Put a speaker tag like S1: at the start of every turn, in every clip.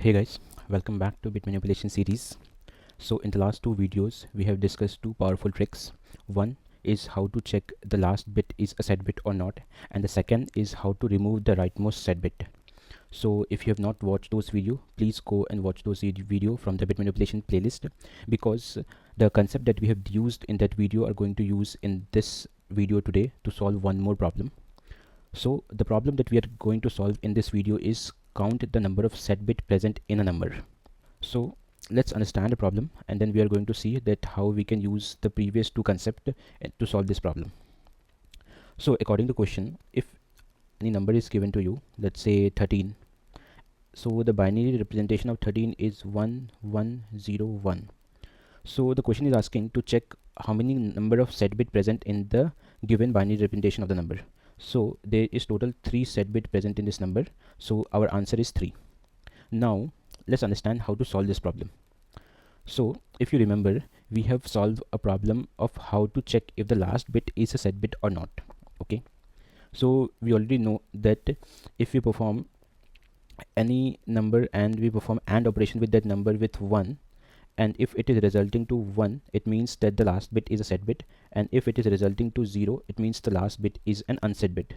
S1: Hey guys, welcome back to bit manipulation series. So in the last two videos we have discussed two powerful tricks. One is how to check the last bit is a set bit or not, and the second is how to remove the rightmost set bit. So if you have not watched those video, please go and watch those video from the bit manipulation playlist, because the concept that we have used in that video are going to use in this video today to solve one more problem. So the problem that we are going to solve in this video is count the number of set bit present in a number. So let's understand the problem, and then we are going to see that how we can use the previous two concepts to solve this problem. So according to question, if any number is given to you, let's say 13, so the binary representation of 13 is 1101. So the question is asking to check how many number of set bit present in the given binary representation of the number. So there is total 3 set bit present in this number, so our answer is 3. Now let's understand how to solve this problem. So if you remember, we have solved a problem of how to check if the last bit is a set bit or not. Okay, so we already know that if we perform any number and we perform AND operation with that number with 1, and if it is resulting to 1, it means that the last bit is a set bit, and if it is resulting to 0, it means the last bit is an unset bit.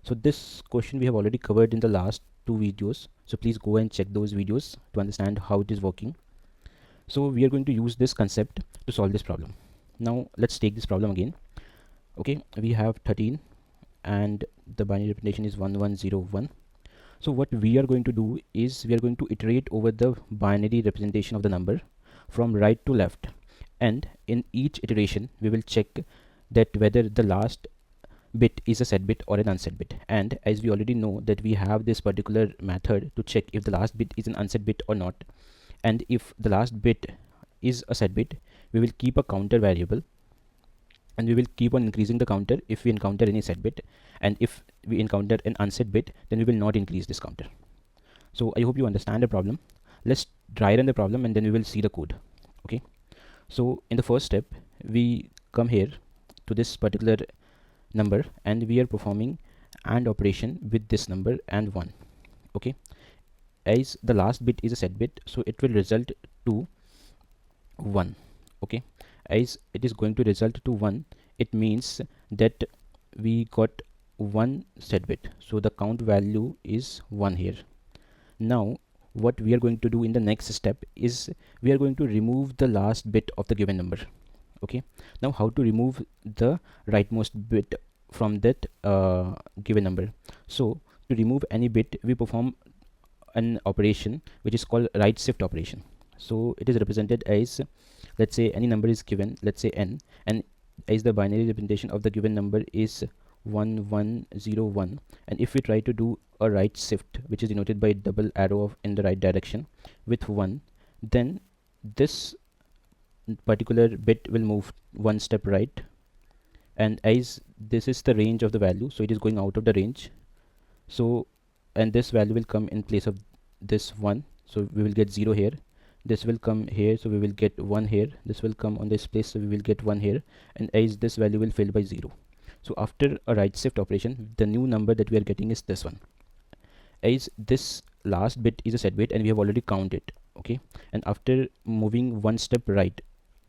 S1: So this question we have already covered in the last two videos, so please go and check those videos to understand how it is working. So we are going to use this concept to solve this problem. Now let's take this problem again. Okay, we have 13 and the binary representation is 1101. So what we are going to do is we are going to iterate over the binary representation of the number from right to left, and in each iteration we will check that whether the last bit is a set bit or an unset bit. And as we already know that we have this particular method to check if the last bit is an unset bit or not, and if the last bit is a set bit, we will keep a counter variable and we will keep on increasing the counter if we encounter any set bit, and if we encounter an unset bit, then we will not increase this counter. So I hope you understand the problem. Let's dry run the problem and then we will see the code. Okay, so in the first step we come here to this particular number and we are performing AND operation with this number and 1. Okay, as the last bit is a set bit, so it will result to 1. Okay, as it is going to result to 1, it means that we got one set bit, so the count value is 1 here. Now what we are going to do in the next step is we are going to remove the last bit of the given number. Okay, now how to remove the rightmost bit from that given number? So to remove any bit, we perform an operation which is called right shift operation. So it is represented as, let's say any number is given, let's say n, and as the binary representation of the given number is 1101, and if we try to do a right shift, which is denoted by double arrow in the right direction with 1, then this particular bit will move one step right, and as this is the range of the value, so it is going out of the range. So and this value will come in place of this 1, so we will get 0 here. This will come here, so we will get 1 here. This will come on this place, so we will get 1 here, and as this value will fail by 0. So after a right shift operation, the new number that we are getting is this one, as this last bit is a set bit and we have already counted. Okay, and after moving one step right,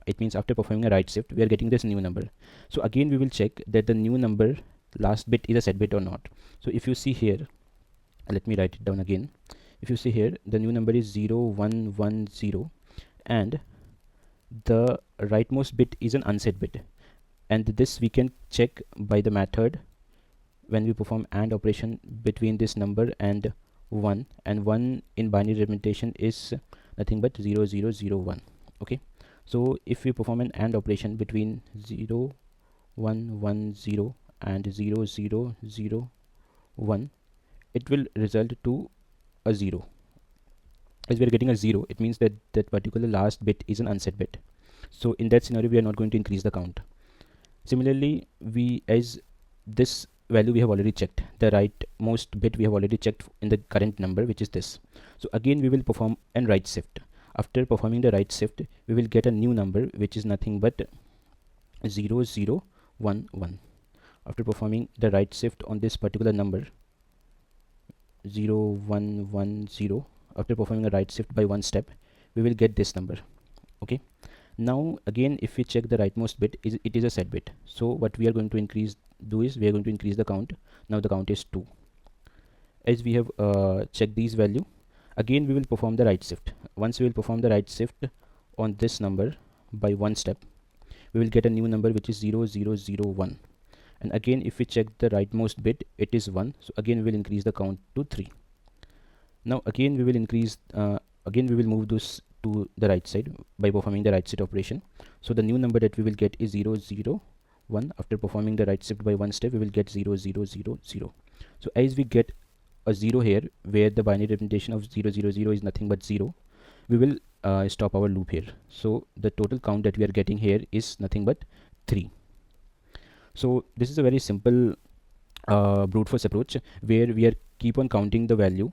S1: it means after performing a right shift, we are getting this new number. So again we will check that the new number last bit is a set bit or not. So if you see here, let me write it down again. If you see here, the new number is 0110 and the rightmost bit is an unset bit, and this we can check by the method when we perform AND operation between this number and 1, and 1 in binary representation is nothing but 0001. Okay, so if we perform an AND operation between 0110 and 0001, it will result to a 0. As we are getting a 0, it means that that particular last bit is an unset bit. So in that scenario we are not going to increase the count. Similarly, we, as this value we have already checked, the rightmost bit we have already checked in the current number, which is this. So again we will perform an right shift. After performing the right shift, we will get a new number which is nothing but 0011. After performing the right shift on this particular number 0110, after performing a right shift by one step, we will get this number. Okay, now again if we check the rightmost bit, it is a set bit, so what we are going to do is we are going to increase the count. Now the count is 2. As we have checked these value, again we will perform the right shift. Once we will perform the right shift on this number by one step, we will get a new number which is 0001. And again if we check the rightmost bit, it is 1, so again we will increase the count to 3. Now again we will increase again we will move this to the right side by performing the right shift operation. So the new number that we will get is 001. After performing the right shift by one step, we will get 0000. So as we get a 0 here, where the binary representation of 000 is nothing but 0, we will stop our loop here. So the total count that we are getting here is nothing but 3. So this is a very simple brute force approach, where we are keep on counting the value.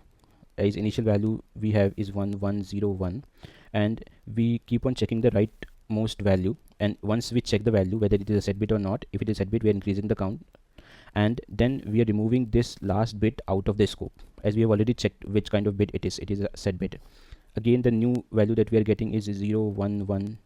S1: As initial value we have is 1101, and we keep on checking the rightmost value, and once we check the value whether it is a set bit or not, if it is a set bit, we are increasing the count, and then we are removing this last bit out of the scope, as we have already checked which kind of bit it is a set bit. Again the new value that we are getting is 0110.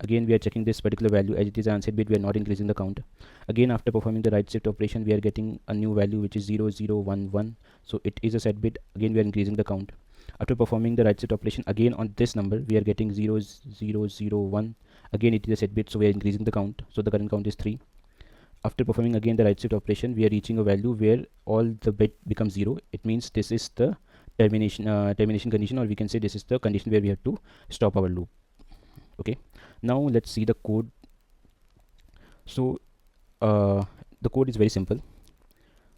S1: Again we are checking this particular value, as it is an unset bit, we are not increasing the count. Again after performing the right shift operation, we are getting a new value which is 0011, so it is a set bit. Again we are increasing the count. After performing the right shift operation again on this number, we are getting 0001. Again it is a set bit, so we are increasing the count, so the current count is 3. After performing again the right shift operation, we are reaching a value where all the bit becomes 0. It means this is the termination condition, or we can say this is the condition where we have to stop our loop. Okay, now let's see the code. So the code is very simple.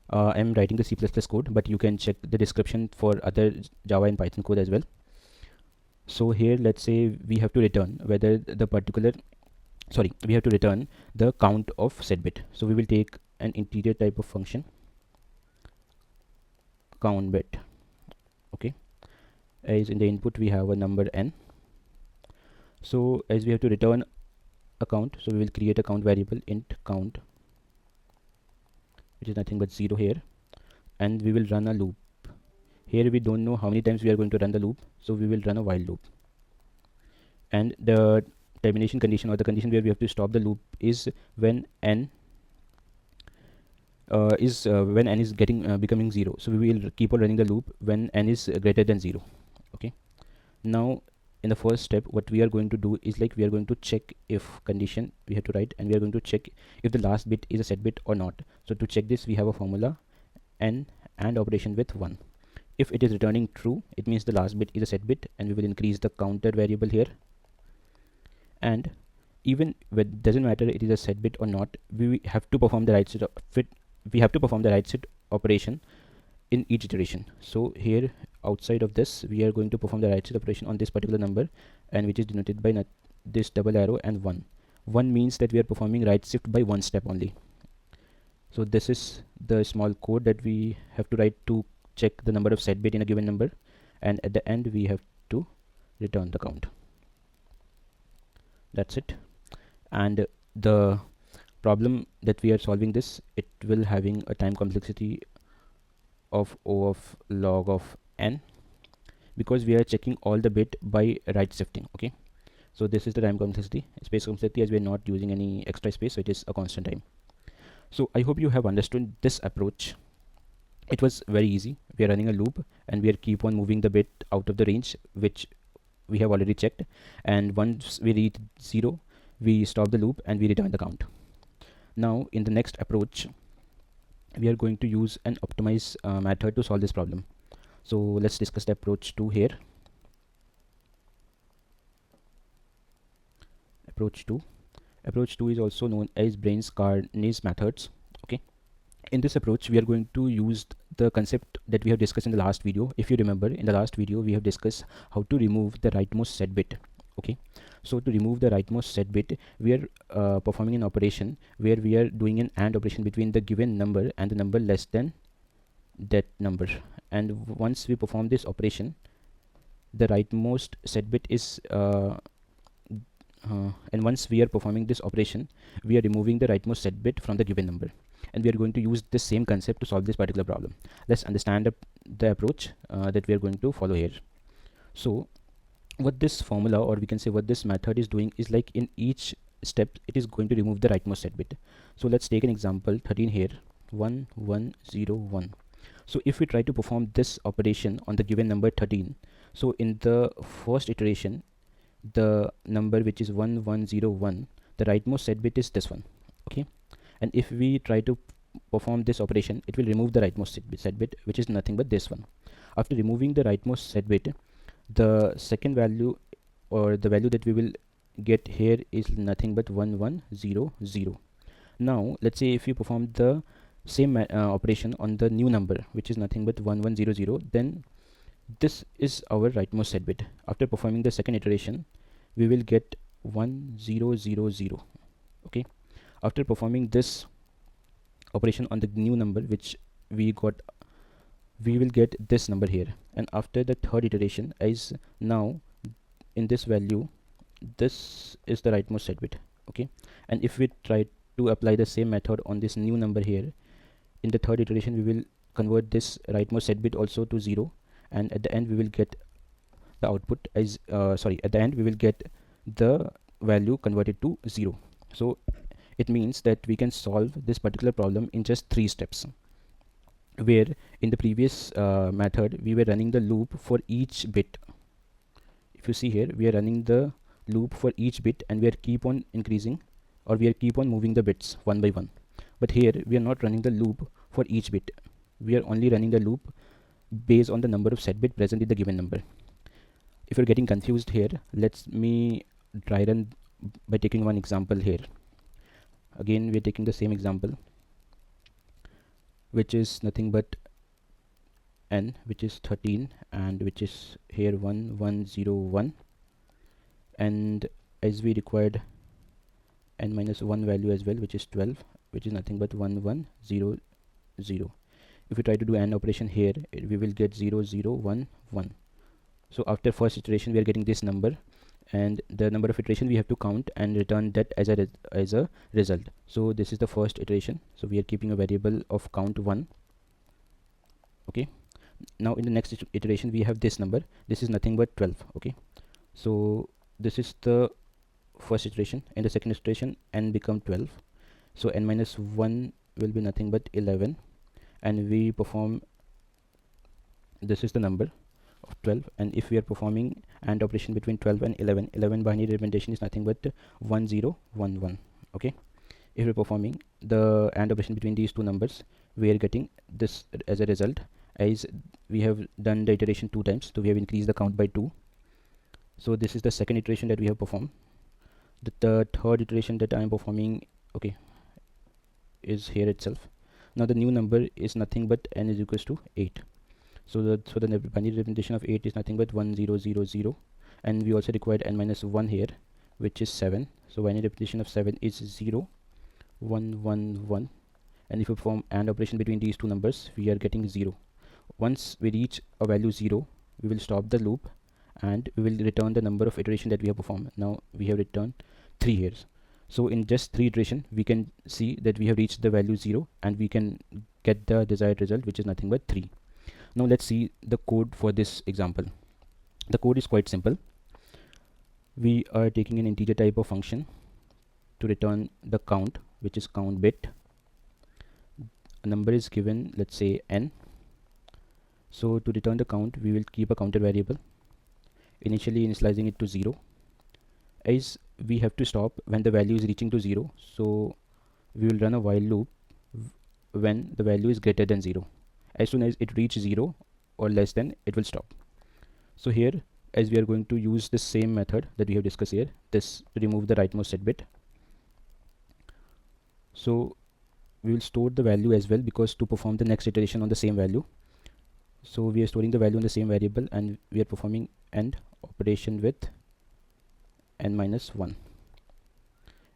S1: I am writing the C++ code, but you can check the description for other Java and Python code as well. So here let's say we have to return whether the particular we have to return the count of set bit. So we will take an integer type of function, count bit. Okay, as in the input we have a number n. So as we have to return a count, so we will create a count variable int count, which is nothing but 0 here, and we will run a loop. Here we don't know how many times we are going to run the loop, so we will run a while loop. And the termination condition, or the condition where we have to stop the loop, is when n is getting becoming 0. So we will keep on running the loop when n is greater than 0. Okay, now in the first step what we are going to do is, like, we are going to check if condition we have to write, and we are going to check if the last bit is a set bit or not. So to check this, we have a formula n and operation with 1. If it is returning true, it means the last bit is a set bit, and we will increase the counter variable here. And even it doesn't matter it is a set bit or not, we have to perform the right shift operation in each iteration. So here outside of this, we are going to perform the right shift operation on this particular number, and which is denoted by this double arrow and 1. 1 means that we are performing right shift by one step only. So this is the small code that we have to write to check the number of set bit in a given number, and at the end we have to return the count. That's it. And the problem that we are solving this, it will having a time complexity of O of log of n, because we are checking all the bit by right shifting. Okay, so this is the time complexity. Space complexity, as we are not using any extra space, so it is a constant time. So I hope you have understood this approach. It was very easy. We are running a loop, and we are keep on moving the bit out of the range which we have already checked, and once we reach 0, we stop the loop and we return the count. Now in the next approach, we are going to use an optimize method to solve this problem. So let's discuss the approach 2 here. Approach 2 is also known as Brains-Carney's methods. Okay, in this approach we are going to use the concept that we have discussed in the last video. If you remember, in the last video we have discussed how to remove the rightmost set bit. Okay, so to remove the rightmost set bit, we are performing an operation where we are doing an AND operation between the given number and the number less than that number. And once we perform this operation, the rightmost set bit is and once we are performing this operation, we are removing the rightmost set bit from the given number, and we are going to use this same concept to solve this particular problem. Let's understand the approach that we are going to follow here. So what this formula, or we can say what this method is doing, is like in each step it is going to remove the rightmost set bit. So let's take an example 13 here, 1 1 0 1. So if we try to perform this operation on the given number 13, so in the first iteration the number which is 1101, the rightmost set bit is this one. Okay, and if we try to perform this operation, it will remove the rightmost set bit, which is nothing but this one. After removing the rightmost set bit, the second value, or the value that we will get here, is nothing but 1100. Now let's say if you perform the same operation on the new number, which is nothing but 1100, then this is our rightmost set bit. After performing the second iteration, we will get 1000. Okay, after performing this operation on the new number which we got, we will get this number here. And after the third iteration, as now in this value, this is the rightmost set bit. Okay, and if we try to apply the same method on this new number here, in the third iteration we will convert this rightmost set bit also to 0, and at the end we will get the output as at the end we will get the value converted to 0. So it means that we can solve this particular problem in just 3 steps, where in the previous method we were running the loop for each bit. If you see here, we are running the loop for each bit and we are keep on increasing, or we are keep on moving the bits one by one. But here we are not running the loop for each bit, we are only running the loop based on the number of set bit present in the given number. If you're getting confused here, let me try run by taking one example here. Again, we're taking the same example, which is nothing but n, which is 13, and which is here 1101, and as we required n minus 1 value as well, which is 12, which is nothing but 1100. If we try to do AND operation here, we will get 0011. So after first iteration we are getting this number, and the number of iteration we have to count and return that as a result. So this is the first iteration, so we are keeping a variable of count 1. Okay, now in the next iteration we have this number, this is nothing but 12. Okay, so this is the first iteration. In the second iteration n become 12, so n minus 1 will be nothing but 11, and we perform, this is the number of 12, and if we are performing AND operation between 12 and 11, binary representation is nothing but 1011. Okay, if we're performing the AND operation between these two numbers, we are getting this as a result, as we have done the iteration 2 times, so we have increased the count by 2. So this is the second iteration that we have performed. The third iteration that I am performing, okay, is here itself. Now the new number is nothing but n is equals to 8. So the binary representation of 8 is nothing but 1000, and we also required n minus 1 here, which is 7. So binary representation of 7 is 0111, and if we perform AND operation between these two numbers, we are getting 0. Once we reach a value 0, we will stop the loop and we will return the number of iteration that we have performed. Now we have returned 3 here. So in just 3 iteration we can see that we have reached the value 0, and we can get the desired result, which is nothing but 3. Now let's see the code for this example. The code is quite simple. We are taking an integer type of function to return the count, which is count bit. A number is given, let's say n. So to return the count, we will keep a counter variable, initially initializing it to 0, as we have to stop when the value is reaching to 0. So we will run a while loop when the value is greater than 0. As soon as it reaches 0 or less than, it will stop. So here, as we are going to use the same method that we have discussed here, this to remove the rightmost set bit. So we will store the value as well, because to perform the next iteration on the same value, so we are storing the value in the same variable, and we are performing AND operation with n minus 1.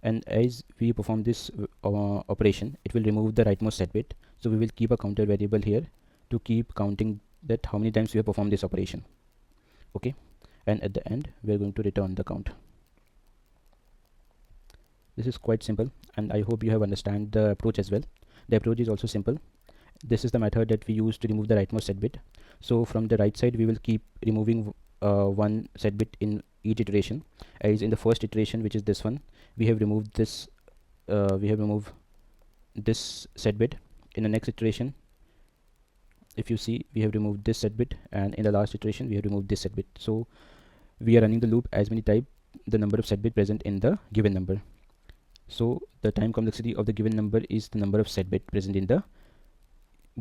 S1: And as we perform this operation, it will remove the rightmost set bit. So we will keep a counter variable here to keep counting that how many times we have performed this operation. Okay, and at the end we are going to return the count. This is quite simple, and I hope you have understand the approach as well. The approach is also simple. this is the method that we use to remove the rightmost set bit. So from the right side we will keep removing one set bit in each iteration. As in the first iteration, which is this one, we have removed this set bit. In the next iteration, if you see, we have removed this set bit, and in the last iteration we have removed this set bit. So we are running the loop as many times the number of set bit present in the given number. So the time complexity of the given number is the number of set bit present in the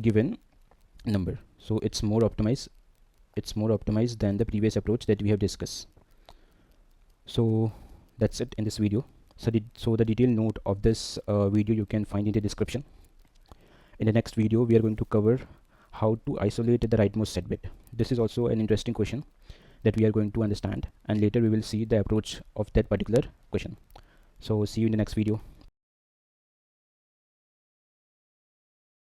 S1: given number. So it's more optimized than the previous approach that we have discussed. So that's it in this video. So the detailed note of this video you can find in the description. In the next video we are going to cover how to isolate the rightmost set bit. This is also an interesting question that we are going to understand, and later we will see the approach of that particular question. So see you in the next video.